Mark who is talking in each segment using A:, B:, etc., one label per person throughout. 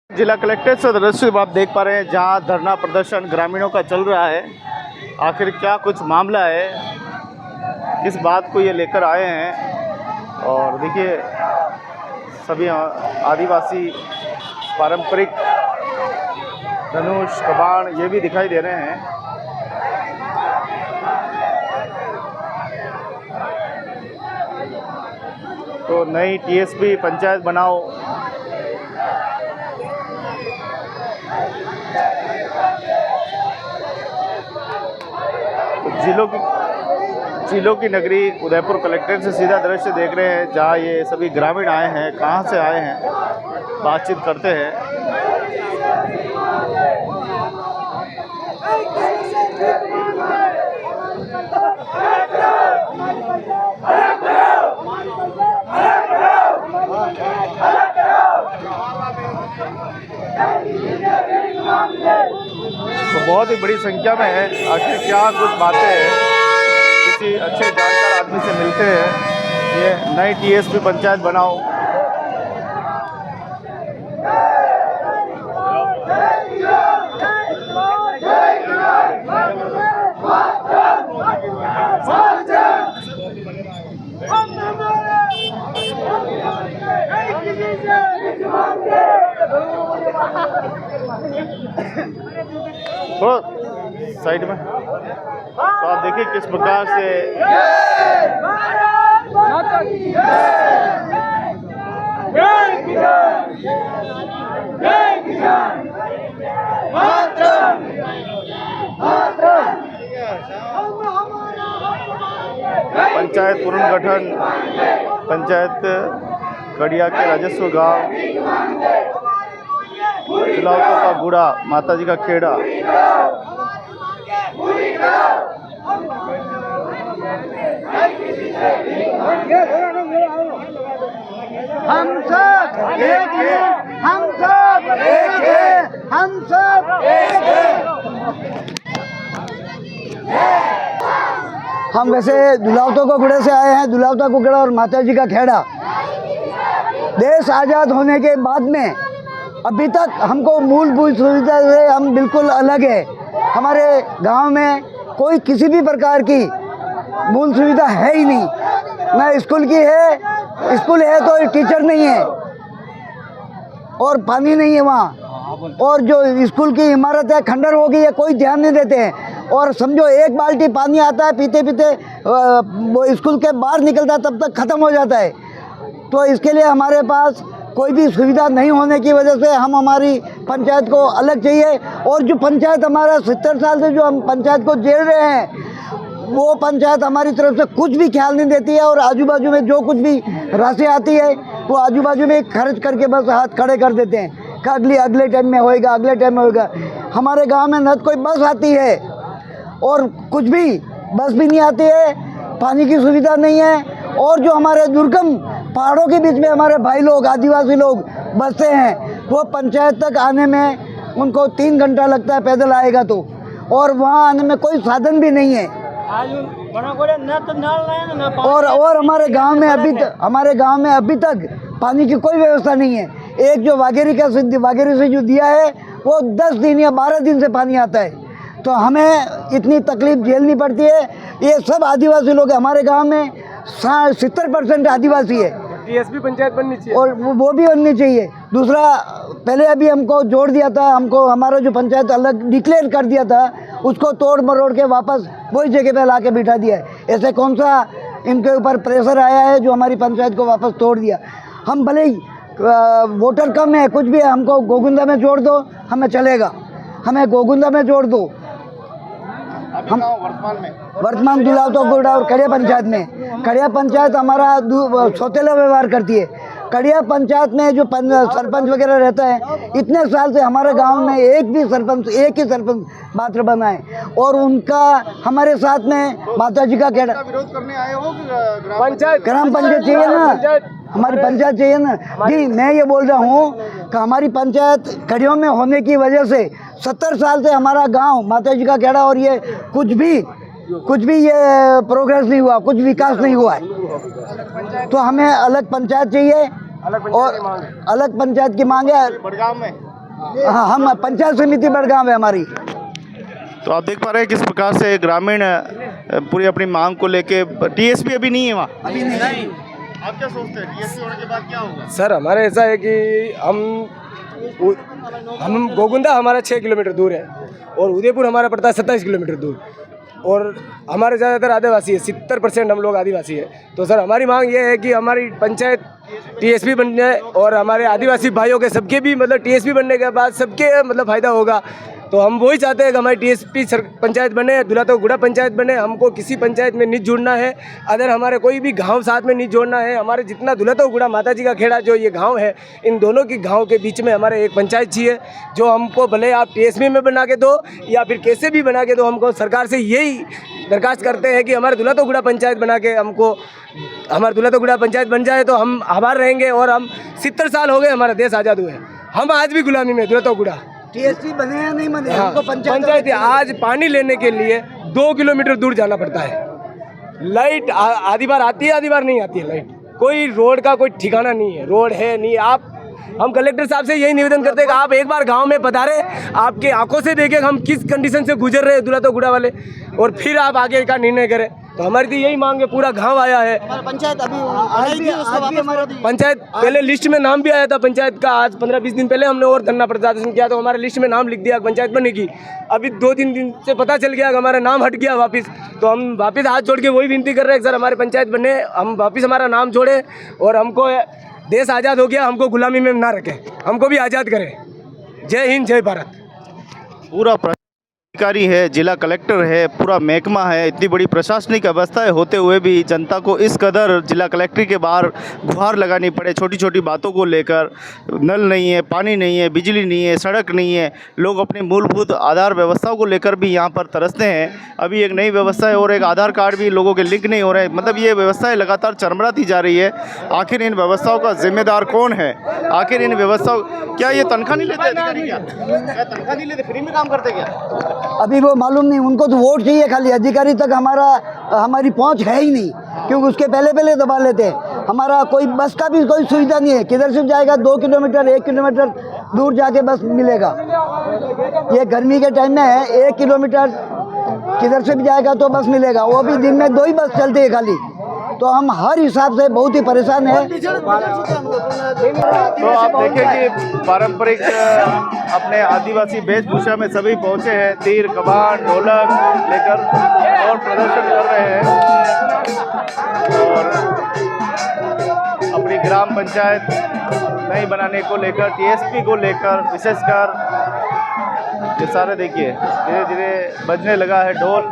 A: जिला कलेक्ट्रेट से दृश्य आप देख पा रहे हैं जहां धरना प्रदर्शन ग्रामीणों का चल रहा है। आखिर क्या कुछ मामला है, किस बात को ये लेकर आए हैं। और देखिए सभी आदिवासी पारंपरिक धनुष कबाड़ ये भी दिखाई दे रहे हैं। तो नई टीएसपी पंचायत बनाओ, जिलों की नगरी उदयपुर कलेक्ट्रेट से सीधा दृश्य देख रहे हैं जहां ये सभी ग्रामीण आए हैं। कहां से आए हैं बातचीत करते हैं। तो बहुत ही बड़ी संख्या में है। आखिर क्या कुछ बातें हैं, किसी अच्छे जानकार आदमी से मिलते हैं। ये नई टीएसपी पंचायत बनाओ, थोड़ा साइड में। तो आप देखिए किस प्रकार से पंचायत पुनर्गठन, पंचायत कड़िया के राजस्व गांव, चिलावतों का गुड़ा, माताजी का खेड़ा।
B: हम सब एक हैं, हम सब एक हैं, हम सब एक हैं। हम वैसे दुलावतों को गुड़े से आए हैं। दुलावता को गुड़ा और माताजी का खेड़ा। देश आज़ाद होने के बाद में अभी तक हमको मूलभूत सुविधा से हम बिल्कुल अलग है। हमारे गांव में कोई किसी भी प्रकार की मूल सुविधा है ही नहीं। ना स्कूल की है, स्कूल है तो टीचर नहीं है, और पानी नहीं है वहाँ। और जो स्कूल की इमारत है खंडर हो गई है, कोई ध्यान नहीं देते हैं। और समझो एक बाल्टी पानी आता है, पीते पीते वो स्कूल के बाहर निकलता है, तब तक ख़त्म हो जाता है। तो इसके लिए हमारे पास कोई भी सुविधा नहीं होने की वजह से हम हमारी पंचायत को अलग चाहिए। और जो पंचायत हमारा 70 साल से जो हम पंचायत को झेल रहे हैं, वो पंचायत हमारी तरफ से कुछ भी ख्याल नहीं देती है। और आजू बाजू में जो कुछ भी राशि आती है वो आजू बाजू में खर्च करके बस हाथ खड़े कर देते हैं कि अगले टाइम में होएगा, अगले टाइम में होएगा। हमारे गांव में न कोई बस आती है और कुछ भी बस भी नहीं आती है, पानी की सुविधा नहीं है। और जो हमारे दुर्गम पहाड़ों के बीच में हमारे भाई लोग, आदिवासी लोग बसते हैं, वो पंचायत तक आने में उनको 3 घंटा लगता है पैदल आएगा तो। और वहाँ आने में कोई साधन भी नहीं है। और हमारे गांव में अभी तक पानी की कोई व्यवस्था नहीं है। एक जो वाघेरी से जो दिया है वो 10 दिन या 12 दिन से पानी आता है। तो हमें इतनी तकलीफ झेलनी पड़ती है। ये सब आदिवासी लोग हैं। हमारे गांव में 70% आदिवासी है।
C: टीएसपी पंचायत बननी चाहिए,
B: और वो भी बननी चाहिए। दूसरा, पहले अभी हमको जोड़ दिया था, हमको हमारा जो पंचायत अलग डिक्लेयर कर दिया था, उसको तोड़ मरोड़ के वापस वही जगह पे ला के बिठा दिया है। ऐसे कौन सा इनके ऊपर प्रेशर आया है जो हमारी पंचायत को वापस तोड़ दिया। हम भले ही वोटर कम है, कुछ भी है, हमको गोगुंदा में जोड़ दो, हमें चलेगा। हमें गोगुंदा में जोड़ दो। हम वर्तमान दुलावतो गुड़ा और कड़िया पंचायत में, कड़िया पंचायत हमारा सौतेला व्यवहार करती है। कड़िया पंचायत में जो सरपंच वगैरह रहता है, इतने साल से हमारे गांव में एक ही सरपंच मात्र बना है। और उनका हमारे साथ में माताजी का खेड़ा।
A: विरोध करने आए हो
B: ग्राम पंचायत चाहिए ना, हमारी पंचायत चाहिए ना जी। मैं ये बोल रहा हूँ कि हमारी पंचायत कड़ियों में होने की वजह से 70 साल से हमारा गांव माताजी का खेड़ा और ये कुछ भी ये प्रोग्रेस नहीं हुआ, कुछ विकास नहीं हुआ है। तो हमें अलग पंचायत चाहिए और अलग पंचायत की मांग है। हाँ, हम पंचायत समिति बड़गांव है हमारी।
A: तो आप देख पा रहे हैं किस प्रकार से ग्रामीण पूरी अपनी मांग को लेके, टीएसपी अभी नहीं है वहाँ,
B: अभी नहीं।
A: आप क्या सोचते हैं टीएसपी होने के बाद क्या होगा?
C: सर हमारे ऐसा है कि हम गोगुंदा हमारा 6 किलोमीटर दूर है और उदयपुर हमारा पड़ता है 27 किलोमीटर दूर, और हमारे ज़्यादातर आदिवासी है, 70% हम लोग आदिवासी है। तो सर हमारी मांग ये है कि हमारी पंचायत टीएसपी बन जाए और हमारे आदिवासी भाइयों के सबके भी मतलब टीएसपी बनने के बाद सबके मतलब फ़ायदा होगा। तो हम वही चाहते हैं कि हमारी टीएसपी पंचायत बने, दुलातो गुड़ा पंचायत बने। हमको किसी पंचायत में नहीं जुड़ना है, अगर हमारे कोई भी गांव साथ में नहीं जोड़ना है। हमारे जितना दुलातो गुड़ा माताजी का खेड़ा जो ये गांव है, इन दोनों की गांव के बीच में हमारे एक पंचायत चाहिए, जो हमको भले आप टीएसपी में बना के दो या फिर कैसे भी बना के दो। हमको सरकार से यही दरखास्त करते हैं कि हमारे दुलातो गुड़ा पंचायत बना के हमको, हमारा दुलातो गुड़ा पंचायत बन जाए तो हम आभार रहेंगे। और हम 70 साल हो गए हमारा देश आज़ाद हुए, हम आज भी गुलामी में दुलातो गुड़ा।
B: टीएसपी बने या नहीं बने,
C: हाँ,
B: हमको
C: पंचायत आज पानी लेने के लिए 2 किलोमीटर दूर जाना पड़ता है। लाइट आधी बार आती है, आधी बार नहीं आती है लाइट। कोई रोड का कोई ठिकाना नहीं है, रोड है नहीं। हम कलेक्टर साहब से यही निवेदन करते हैं कि आप एक बार गांव में पधारे, आपके आंखों से देखें हम किस कंडीशन से गुजर रहे हैं दुलातो गुड़ा वाले, और फिर आप आगे का निर्णय करें। तो हमारी तो यही मांग है, पूरा गांव आया है।
B: पंचायत अभी
C: पंचायत पहले लिस्ट में नाम भी आया था पंचायत का, आज 15-20 दिन पहले हमने और धरना प्रदर्शन किया तो हमारे लिस्ट में नाम लिख दिया पंचायत बनेगी। अभी 2-3 दिन से पता चल गया कि हमारा नाम हट गया वापस। तो हम वापस हाथ जोड़ के वही विनती कर रहे हैं सर हमारे पंचायत बने, हम वापस हमारा नाम जोड़े और हमको देश आज़ाद हो गया, हमको गुलामी में ना रखें, हमको भी आज़ाद करें। जय हिंद, जय भारत।
A: पूरा अधिकारी है, जिला कलेक्टर है, पूरा महकमा है, इतनी बड़ी प्रशासनिक व्यवस्थाएं होते हुए भी जनता को इस कदर जिला कलेक्ट्री के बाहर गुहार लगानी पड़े छोटी छोटी बातों को लेकर। नल नहीं है, पानी नहीं है, बिजली नहीं है, सड़क नहीं है, लोग अपनी मूलभूत आधार व्यवस्थाओं को लेकर भी यहाँ पर तरसते हैं। अभी एक नई व्यवस्था है और एक आधार कार्ड भी लोगों के लिंक नहीं हो रहे हैं, मतलब ये व्यवस्थाएँ लगातार चरमराती जा रही है। आखिर इन व्यवस्थाओं का जिम्मेदार कौन है? आखिर इन व्यवस्थाओं, क्या ये तनख्वाह नहीं लेते अधिकारी? क्या तनख्वाह नहीं लेते, फ्री में काम करते क्या?
B: अभी वो मालूम नहीं, उनको तो वोट चाहिए खाली, अधिकारी तक हमारी पहुंच है ही नहीं, क्योंकि उसके पहले दबा लेते हैं। हमारा कोई बस का भी कोई सुविधा नहीं है, किधर से जाएगा 2 किलोमीटर 1 किलोमीटर दूर जाके बस मिलेगा। ये गर्मी के टाइम में है, 1 किलोमीटर किधर से भी जाएगा तो बस मिलेगा, वो भी दिन में 2 ही बस चलती है खाली। तो हम हर हिसाब से बहुत ही परेशान हैं।
A: तो आप देखें कि पारंपरिक अपने आदिवासी वेशभूषा में सभी पहुंचे हैं, तीर कमान ढोलक लेकर और प्रदर्शन कर रहे हैं और अपनी ग्राम पंचायत नहीं बनाने को लेकर, टीएसपी को लेकर विशेषकर ये सारे देखिए धीरे धीरे बजने लगा है ढोल।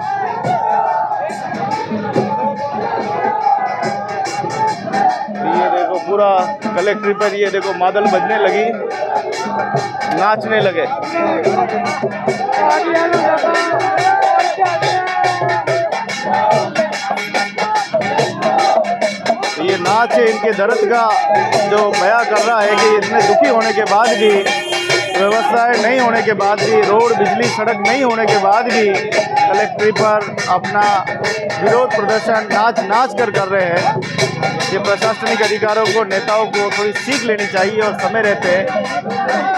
A: ये देखो पूरा कलेक्ट्री पर ये देखो मादल बजने लगी, नाचने लगे। ये नाच है इनके दर्द का जो बयां कर रहा है कि इतने दुखी होने के बाद भी, व्यवस्थाएं नहीं होने के बाद भी, रोड बिजली सड़क नहीं होने के बाद भी कलेक्ट्री पर अपना विरोध प्रदर्शन नाच कर रहे हैं। ये प्रशासनिक अधिकारियों को, नेताओं को थोड़ी सीख लेनी चाहिए और समय रहते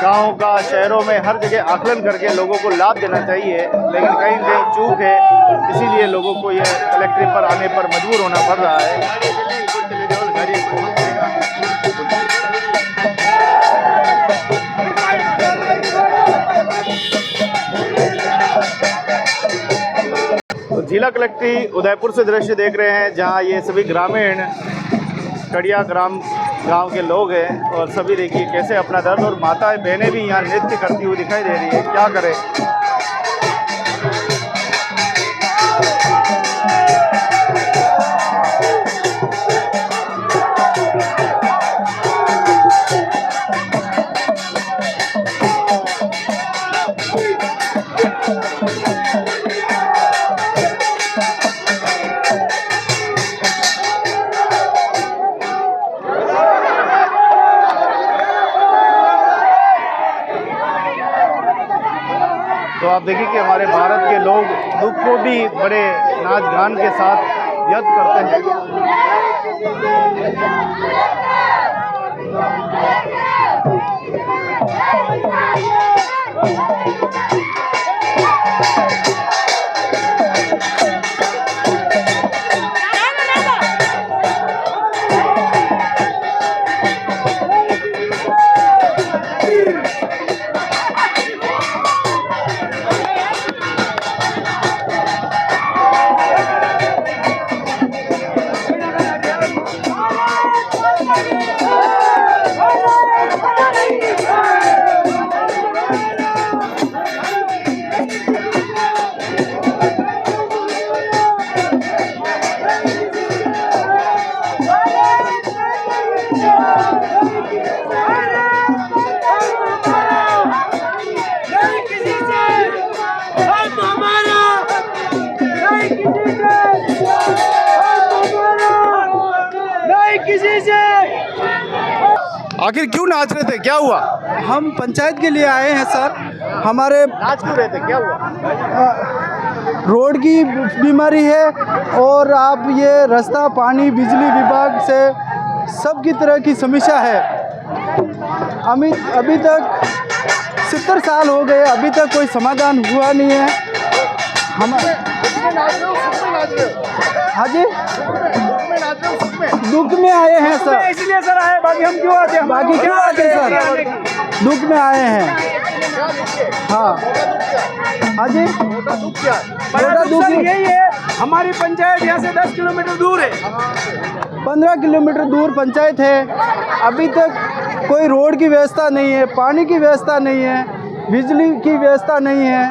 A: गाँव का, शहरों में हर जगह आकलन करके लोगों को लाभ देना चाहिए, लेकिन कहीं कहीं चूक है, इसीलिए लोगों को ये कलेक्ट्री पर आने पर मजबूर होना पड़ रहा है। तो जिला कलेक्ट्री उदयपुर से दृश्य देख रहे हैं, जहां ये सभी ग्रामीण कड़िया गांव के लोग हैं और सभी देखिए कैसे अपना दर्द, और माताएं बहनें भी यहाँ नृत्य करती हुई दिखाई दे रही है। क्या करें? तो आप देखिए कि हमारे भारत के लोग दुख को भी बड़े नाच गान के साथ व्यक्त करते हैं। आखिर क्यों नाच रहे थे, क्या हुआ?
D: हम पंचायत के लिए आए हैं सर। हमारे
A: नाच क्यों रहे थे, क्या हुआ?
D: रोड की बीमारी है और आप ये रास्ता, पानी, बिजली विभाग से सब की तरह की समस्या है। अभी तक 70 साल हो गए, अभी तक कोई समाधान हुआ नहीं है। हम हाँ जी, दुख में आए हैं सर,
C: इसलिए सर आए, बाकी हम क्यों आते हैं?
D: बाकी क्यों आते हैं सर, दुख में आए हैं। हाँ हाँ जी,
C: बड़ा दुख यही है, हमारी पंचायत यहाँ से 10 किलोमीटर दूर है।
D: 15 किलोमीटर दूर पंचायत है। अभी तक कोई रोड की व्यवस्था नहीं है, पानी की व्यवस्था नहीं है, बिजली की व्यवस्था नहीं है।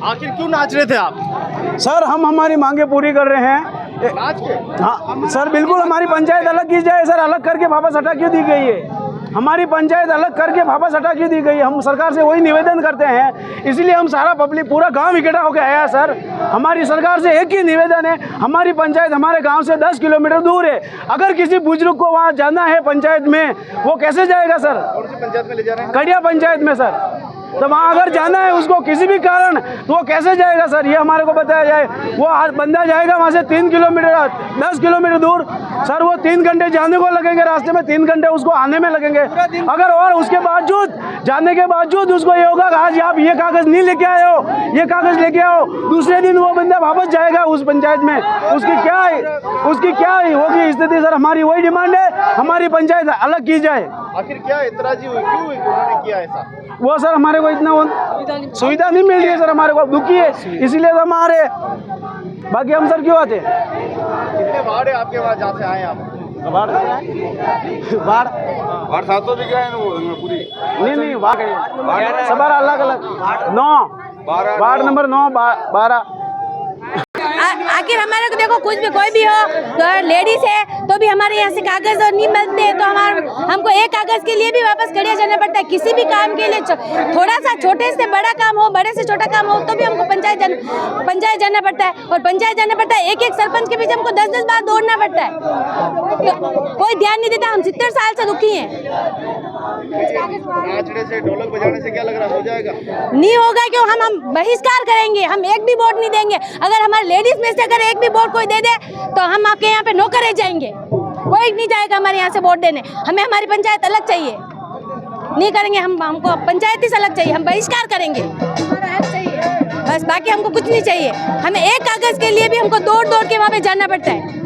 A: आखिर क्यों नाच रहे थे आप?
C: सर हम हमारी मांगे पूरी कर रहे हैं।
A: नाच के?
C: हाँ सर, बिल्कुल हमारी पंचायत अलग की जाए सर। अलग करके वापस हटा क्यों दी गई है? हमारी पंचायत अलग करके वापस हटा क्यों दी गई है? हम सरकार से वही निवेदन करते हैं, इसलिए हम सारा पब्लिक, पूरा गांव इकट्ठा होकर आया सर। हमारी सरकार से एक ही निवेदन है, हमारी पंचायत हमारे गांव से 10 किलोमीटर दूर है। अगर किसी बुजुर्ग को वहां जाना है पंचायत में, वो कैसे जाएगा सर?
A: कौन सी पंचायत में ले जा रहे हैं?
C: कड़िया पंचायत में सर। तो वहाँ अगर जाना है उसको किसी भी कारण, तो वो कैसे जाएगा सर? ये हमारे को बताया जाए। वो बंदा जाएगा वहाँ से 3 किलोमीटर, 10 किलोमीटर दूर सर। वो 3 घंटे जाने को लगेंगे रास्ते में, 3 घंटे उसको आने में लगेंगे। अगर और उसके बावजूद, जाने के बावजूद उसको ये होगा कि आज आप ये कागज़ नहीं लेके आए हो, ये कागज़ लेके आओ, दूसरे दिन वो बंदा वापस जाएगा उस पंचायत में। उसकी क्या होगी स्थिति सर? हमारी वही डिमांड है, हमारी पंचायत अलग की जाए।
A: आखिर क्या एतराजी हुई, क्यों उन्होंने किया ऐसा?
C: वो सर हमारे को इतना सुविधा नहीं मिल रही है सर, हमारे को दुखी है, इसीलिए तो हम आ रहे। बाकी हम सर क्यों आते?
A: कितने वार्ड है आपके पास जहाँ से आए आप?
C: वार्ड
A: 700 दिख रहा है वो पूरी?
C: नहीं वार्ड सब अलग अलग 9 वार्ड नंबर 9 12।
E: आखिर हमारे को देखो, कुछ भी कोई भी हो, तो लेडीज है तो भी हमारे यहाँ से कागज और नहीं मिलते, तो हमको एक कागज के लिए भी वापस खड़िया जाना पड़ता है। किसी भी काम के लिए, थोड़ा सा छोटे से बड़ा काम हो, बड़े से छोटा काम हो, तो भी हमको पंचायत जाना पड़ता है। और पंचायत जाना पड़ता है, एक सरपंच के पीछे हमको 10 बार दौड़ना पड़ता है। तो कोई ध्यान नहीं देता। हम 70 साल से दुखी हैं।
A: नाचने से, ढोलक बजाने से क्या लग रहा है, हो जाएगा?
E: नहीं होगा क्यों? हम बहिष्कार करेंगे, हम एक भी वोट नहीं देंगे। अगर हमारे लेडीज में से अगर एक भी वोट कोई दे दे, तो हम आपके यहाँ पे नौकर रह जाएंगे। कोई नहीं जाएगा हमारे यहाँ से वोट देने। हमें हमारी पंचायत अलग चाहिए, नहीं करेंगे हमको पंचायत ही अलग चाहिए। हम बहिष्कार करेंगे, हमारा हक चाहिए बस, बाकी हमको कुछ नहीं चाहिए। हमें एक कागज के लिए भी हमको दौड़ के वहाँ पे जाना पड़ता है।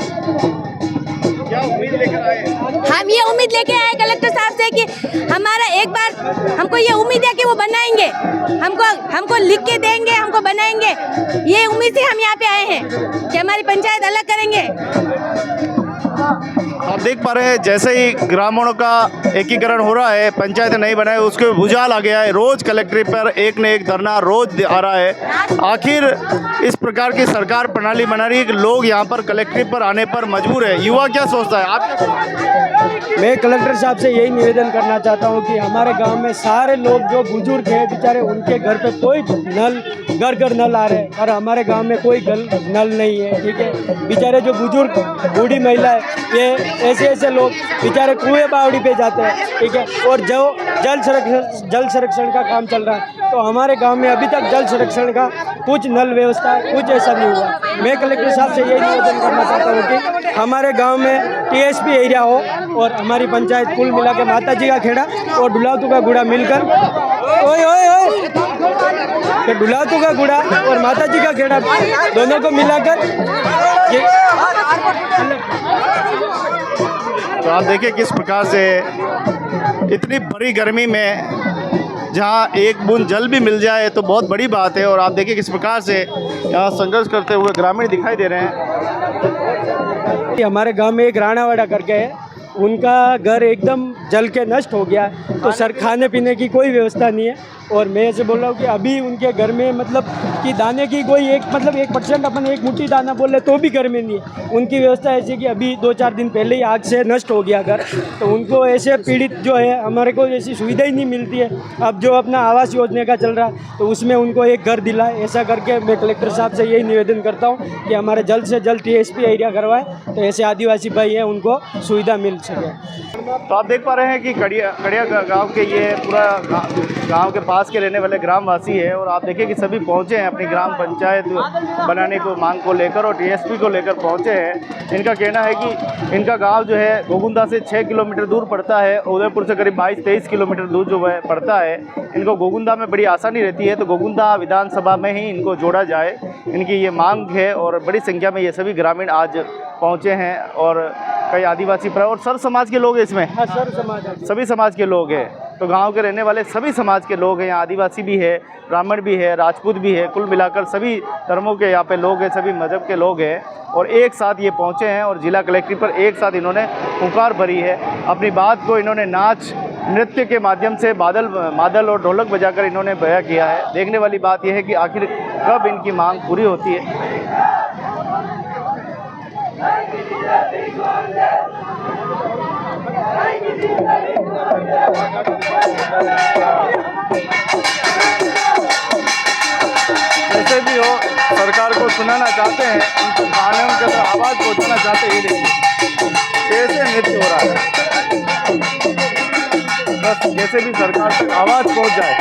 A: क्या उम्मीद लेकर आए?
E: हम ये उम्मीद लेके आए कलेक्टर साहब से कि हमारा एक बार, हमको ये उम्मीद है कि वो बनाएंगे, हमको लिख के देंगे, हमको बनाएंगे। ये उम्मीद से हम यहाँ पे आए हैं कि हमारी पंचायत अलग करेंगे।
A: आप देख पा रहे हैं जैसे ही ग्रामीणों का एकीकरण हो रहा है, पंचायत नहीं बनाए, उसके भुजाल आ गया है। रोज कलेक्ट्रेट पर एक न एक धरना रोज आ रहा है। आखिर इस प्रकार की सरकार प्रणाली बना रही है कि लोग यहाँ पर कलेक्ट्रेट पर आने पर मजबूर है। युवा क्या सोचता है, आप क्या सोचते हैं?
F: मैं कलेक्टर साहब से यही निवेदन करना चाहता हूँ कि हमारे गांव में सारे लोग जो बुजुर्ग हैं बेचारे, उनके घर पे कोई नल, घर नल आ रहे हैं, और हमारे गांव में कोई नल नहीं है। ठीक है, बेचारे जो बुजुर्ग बूढ़ी महिला है, ये ऐसे ऐसे लोग बेचारे कुएं बावड़ी पे जाते हैं, ठीक है। और जो जल संरक्षण का काम चल रहा है, तो हमारे गांव में अभी तक जल संरक्षण का कुछ नल व्यवस्था कुछ ऐसा नहीं हुआ। मैं कलेक्टर साहब से यही निवेदन करना चाहता हूँ कि हमारे गांव में टीएसपी एरिया हो और हमारी पंचायत कुल मिला के माता जी का खेड़ा और डुलावतू का गुड़ा मिलकर डुलावतू का गुड़ा और माता जी का खेड़ा दोनों को मिलाकर
A: तो आप देखिए किस प्रकार से इतनी बड़ी गर्मी में जहाँ एक बूंद जल भी मिल जाए तो बहुत बड़ी बात है। और आप देखिए किस प्रकार से यहाँ संघर्ष करते हुए ग्रामीण दिखाई दे रहे हैं।
F: हमारे गांव में एक राणावाड़ा करके है, उनका घर एकदम जल के नष्ट हो गया, तो सर खाने पीने की कोई व्यवस्था नहीं है। और मैं ऐसे बोल रहा हूँ कि अभी उनके घर में मतलब कि दाने की कोई 1% अपन एक मुट्ठी दाना बोल रहे तो भी घर में नहीं है। उनकी व्यवस्था ऐसी कि अभी 2-4 दिन पहले ही आग से नष्ट हो गया घर, तो उनको ऐसे पीड़ित जो है हमारे को ऐसी सुविधा ही नहीं मिलती है। अब जो अपना आवास योजना का चल रहा है तो उसमें उनको एक घर दिला है। ऐसा करके मैं कलेक्टर साहब से यही निवेदन करता हूँ कि हमारे जल्द से जल्द TSP एरिया करवाएं, तो ऐसे आदिवासी भाई है उनको सुविधा मिल सके।
A: तो आप देख पा रहे हैं कि कड़िया गांव के ये पूरा गांव के पास के रहने वाले ग्रामवासी है। और आप देखिए कि सभी पहुंचे हैं अपनी ग्राम पंचायत बनाने को मांग को लेकर और TSP को लेकर पहुंचे हैं। इनका कहना है कि इनका गांव जो है गोगुंदा से 6 किलोमीटर दूर पड़ता है, उदयपुर से करीब 22-23 किलोमीटर दूर जो है पड़ता है। इनको गोगुंदा में बड़ी आसानी रहती है, तो गोगुंदा विधानसभा में ही इनको जोड़ा जाए, इनकी ये मांग है। और बड़ी संख्या में ये सभी ग्रामीण आज पहुँचे हैं और कई आदिवासी और सर समाज के लोग हैं इसमें।
F: हाँ, सर समाज
A: सभी समाज के लोग हैं, तो गांव के रहने वाले सभी समाज के लोग हैं। यहाँ आदिवासी भी है, ब्राह्मण भी है, राजपूत भी है, कुल मिलाकर सभी धर्मों के यहाँ पे लोग हैं, सभी मजहब के लोग हैं। और एक साथ ये पहुँचे हैं और जिला कलेक्ट्रेट पर एक साथ इन्होंने पुकार भरी है। अपनी बात को इन्होंने नाच नृत्य के माध्यम से मादल और ढोलक बजाकर इन्होंने बयां किया है। देखने वाली बात यह है कि आखिर कब इनकी मांग पूरी होती है। जैसे भी हो सरकार को सुनाना चाहते हैं, उनको गाने के अंदर आवाज़ पहुँचाना चाहते हैं। ये देखिए कैसे नृत्य हो रहा है, बस कैसे भी सरकार तक आवाज़ पहुँच जाए।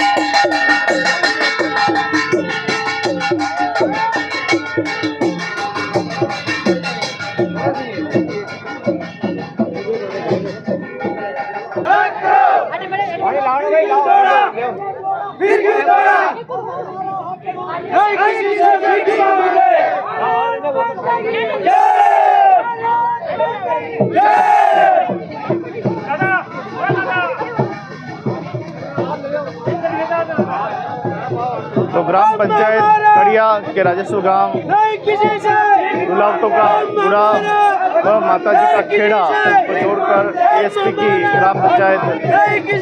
A: तो ग्राम पंचायत कड़िया के राजस्व गांव डुलावतों का गुड़ा व माता जी का खेड़ा को जोड़कर TSP की ग्राम पंचायत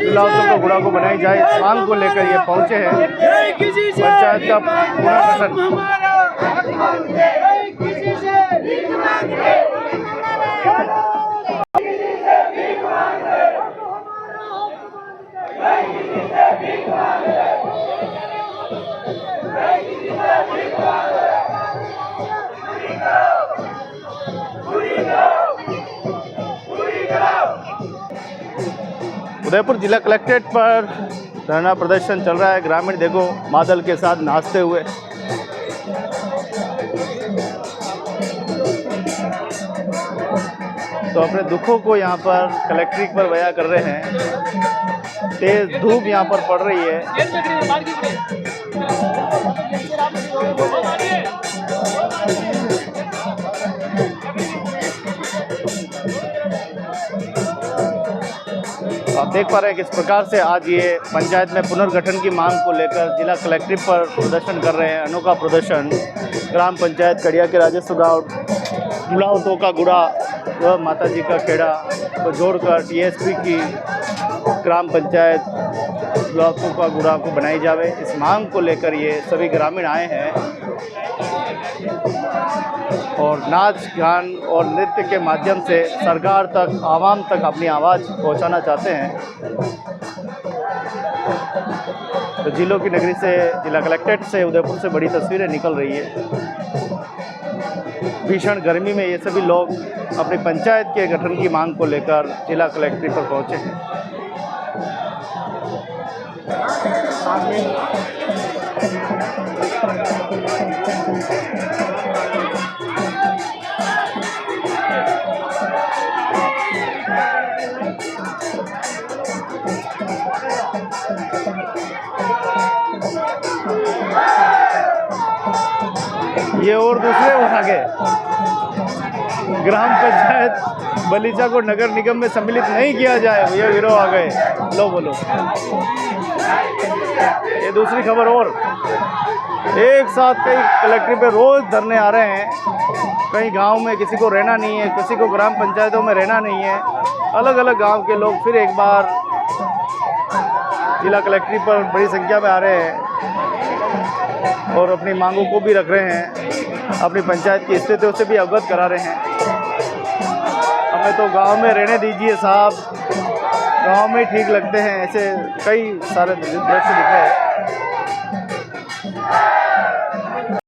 A: डुलावतों का गुड़ा को बनाई जाए, इस मांग को लेकर ये पहुंचे हैं। पंचायत का पुनर्गठन उदयपुर जिला कलेक्ट्रेट पर धरना प्रदर्शन चल रहा है। ग्रामीण देखो मादल के साथ नाचते हुए। तो अपने दुखों को यहाँ पर कलेक्ट्रेट पर बयां कर रहे हैं। तेज धूप यहाँ पर पड़ रही है। आप देख पा रहे हैं किस प्रकार से आज ये पंचायत में पुनर्गठन की मांग को लेकर जिला कलेक्ट्रेट पर प्रदर्शन कर रहे हैं। अनोखा प्रदर्शन ग्राम पंचायत कड़िया के राजस्व गाँव डुलावतों का गुड़ा व माता जी का खेड़ा को जोड़कर TSP की ग्राम पंचायत डुलावतों का गुड़ा को बनाई जावे, इस मांग को लेकर ये सभी ग्रामीण आए हैं और नाच गान और नृत्य के माध्यम से सरकार तक, आवाम तक अपनी आवाज़ पहुंचाना चाहते हैं। तो जिलों की नगरी से, जिला कलेक्ट्रेट से, उदयपुर से बड़ी तस्वीरें निकल रही है। भीषण गर्मी में ये सभी लोग अपनी पंचायत के गठन की मांग को लेकर जिला कलेक्ट्रेट पर पहुंचे हैं। ये और दूसरे उठा के ग्राम पंचायत बलीचा को नगर निगम में सम्मिलित नहीं किया जाए, ये विरोध आ गए। लो बोलो, ये दूसरी खबर। और एक साथ कई कलेक्ट्रेट पे रोज धरने आ रहे हैं। कहीं गांव में किसी को रहना नहीं है, किसी को ग्राम पंचायतों में रहना नहीं है। अलग अलग गांव के लोग फिर एक बार जिला कलेक्ट्रेट पर बड़ी संख्या में आ रहे हैं और अपनी मांगों को भी रख रहे हैं, अपनी पंचायत की स्थितियों से भी अवगत करा रहे हैं। हमें तो गांव में रहने दीजिए साहब, गांव में ठीक लगते हैं, ऐसे कई सारे दृश्य दिख रहे हैं।